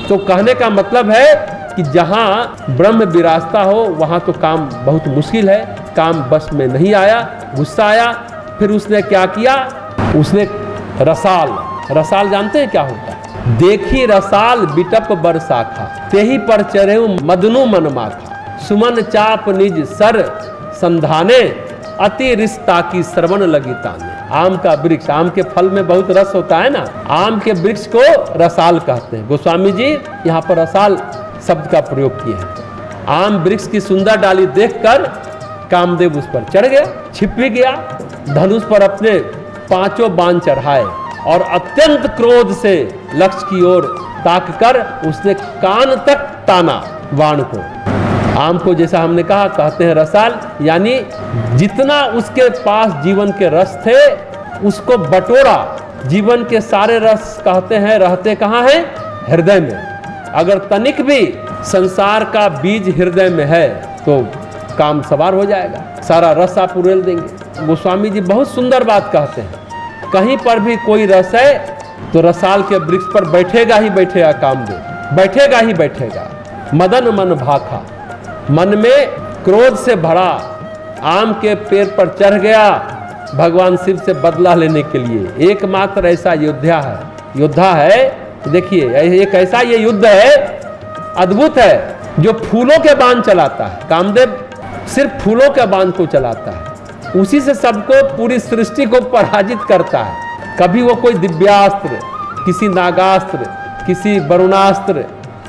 तो कहने का मतलब है कि जहां ब्रह्म विराजता हो वहां तो काम बहुत मुश्किल है। काम बस में नहीं आया, गुस्सा आया, फिर उसने क्या किया, उसने रसाल जानते हैं क्या होता है? देखी रसाल बिटप बरसाखा, तेही पर चढ़े मदनु मन माखा, सुमन चाप निज सर संधाने, अति रिश्ता की श्रवण लगी ताने। आम का वृक्ष, आम के फल में बहुत रस होता है ना, आम के वृक्ष को रसाल कहते हैं। गोस्वामी जी यहाँ पर रसाल शब्द का प्रयोग किए हैं। आम वृक्ष की सुंदर डाली देखकर कामदेव उस पर चढ़ गया, छिप भी गया, धनुष पर अपने 5 बाण चढ़ाए और अत्यंत क्रोध से लक्ष्य की ओर ताक कर उसने कान तक ताना बाण को। आम को जैसा हमने कहा कहते हैं रसाल, यानी जितना उसके पास जीवन के रस थे उसको बटोरा। जीवन के सारे रस कहते हैं रहते कहाँ हैं? हृदय में। अगर तनिक भी संसार का बीज हृदय में है तो काम सवार हो जाएगा, सारा रस आप उड़ेल देंगे। गोस्वामी जी बहुत सुंदर बात कहते हैं, कहीं पर भी कोई रस है तो रसाल के वृक्ष पर बैठेगा ही बैठेगा कामदेव, बैठेगा ही बैठेगा। मदन मन भाखा, मन में क्रोध से भरा आम के पेड़ पर चढ़ गया भगवान शिव से बदला लेने के लिए। एकमात्र ऐसा योद्धा है, देखिए एक ऐसा ये युद्ध है, अद्भुत है, जो फूलों के बाण चलाता है। कामदेव सिर्फ फूलों के बाण को चलाता है, उसी से सबको, पूरी सृष्टि को पराजित करता है। कभी वो कोई दिव्यास्त्र, किसी नागास्त्र, किसी वरुणास्त्र,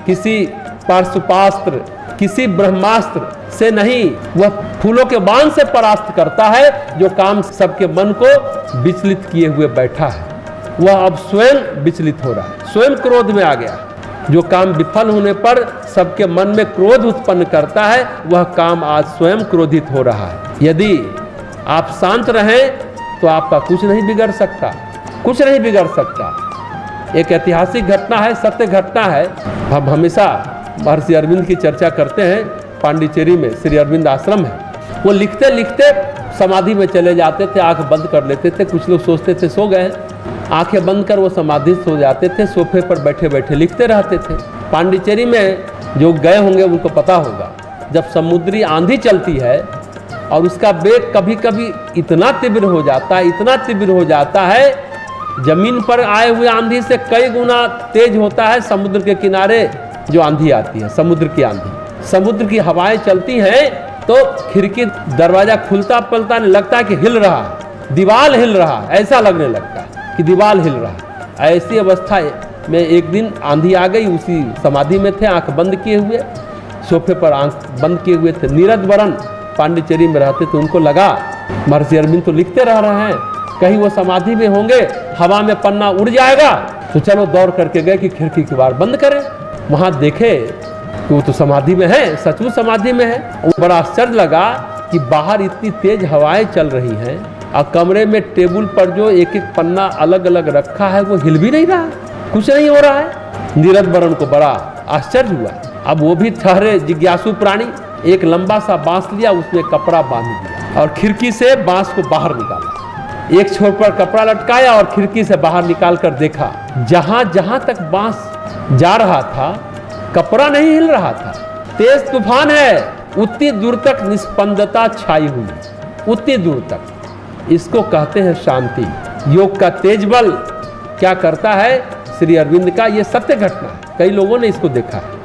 किसी पार्शुपास्त्र, किसी ब्रह्मास्त्र से नहीं, वह फूलों के बाण से परास्त करता है। जो काम सबके मन को विचलित किए हुए बैठा है वह अब स्वयं विचलित हो रहा है, स्वयं क्रोध में आ गया। जो काम विफल होने पर सबके मन में क्रोध उत्पन्न करता है वह काम आज स्वयं क्रोधित हो रहा है। यदि आप शांत रहें तो आपका कुछ नहीं बिगड़ सकता, कुछ नहीं बिगड़ सकता। एक ऐतिहासिक घटना है, सत्य घटना है। हम हमेशा महर्षि अरविंद की चर्चा करते हैं। पांडिचेरी में श्री अरविंद आश्रम है, वो लिखते लिखते समाधि में चले जाते थे, आंख बंद कर लेते थे। कुछ लोग सोचते थे सो गए, आंखें बंद कर वो समाधि सो जाते थे, सोफे पर बैठे बैठे लिखते रहते थे। पांडिचेरी में जो गए होंगे उनको पता होगा, जब समुद्री आंधी चलती है और उसका वेग कभी कभी इतना तीव्र हो जाता है, इतना तीव्र हो जाता है, जमीन पर आए हुए आंधी से कई गुना तेज होता है समुद्र के किनारे जो आंधी आती है। समुद्र की आंधी, समुद्र की हवाएं चलती हैं तो खिड़की दरवाजा खुलता पलता नहीं, लगता है कि हिल रहा है, दीवार हिल रहा है, ऐसा लगने लगता है कि दीवार हिल रहा है। ऐसी अवस्था में एक दिन आंधी आ गई। उसी समाधि में थे, आंख बंद किए हुए, सोफे पर आंख बंद किए हुए थे। नीरज वरण पांडिचेरी में रहते थे, उनको लगा महर्षि अरविंद तो लिखते रह रहे हैं, कहीं वो समाधि में होंगे, हवा में पन्ना उड़ जाएगा। तो चलो दौड़ करके गए कि खिड़की की बार बंद करें। वहां देखे कि वो तो समाधि में है, सचमुच समाधि में है। वो बड़ा आश्चर्य लगा कि बाहर इतनी तेज हवाएं चल रही हैं और कमरे में टेबल पर जो एक एक पन्ना अलग अलग रखा है वो हिल भी नहीं रहा, कुछ नहीं हो रहा है। नीरज वरण को बड़ा आश्चर्य हुआ। अब वो भी ठहरे जिज्ञासु प्राणी, एक लंबा सा बांस लिया, उसमें कपड़ा बांध दिया और खिड़की से बांस को बाहर निकाला। एक छोर पर कपड़ा लटकाया और खिड़की से बाहर निकाल कर देखा, जहां जहां तक बांस जा रहा था कपड़ा नहीं हिल रहा था। तेज तूफान है, उतनी दूर तक निष्पंदता छाई हुई, उतनी दूर तक। इसको कहते हैं शांति। योग का तेज बल क्या करता है, श्री अरविंद का ये सत्य घटना है, कई लोगों ने इसको देखा है।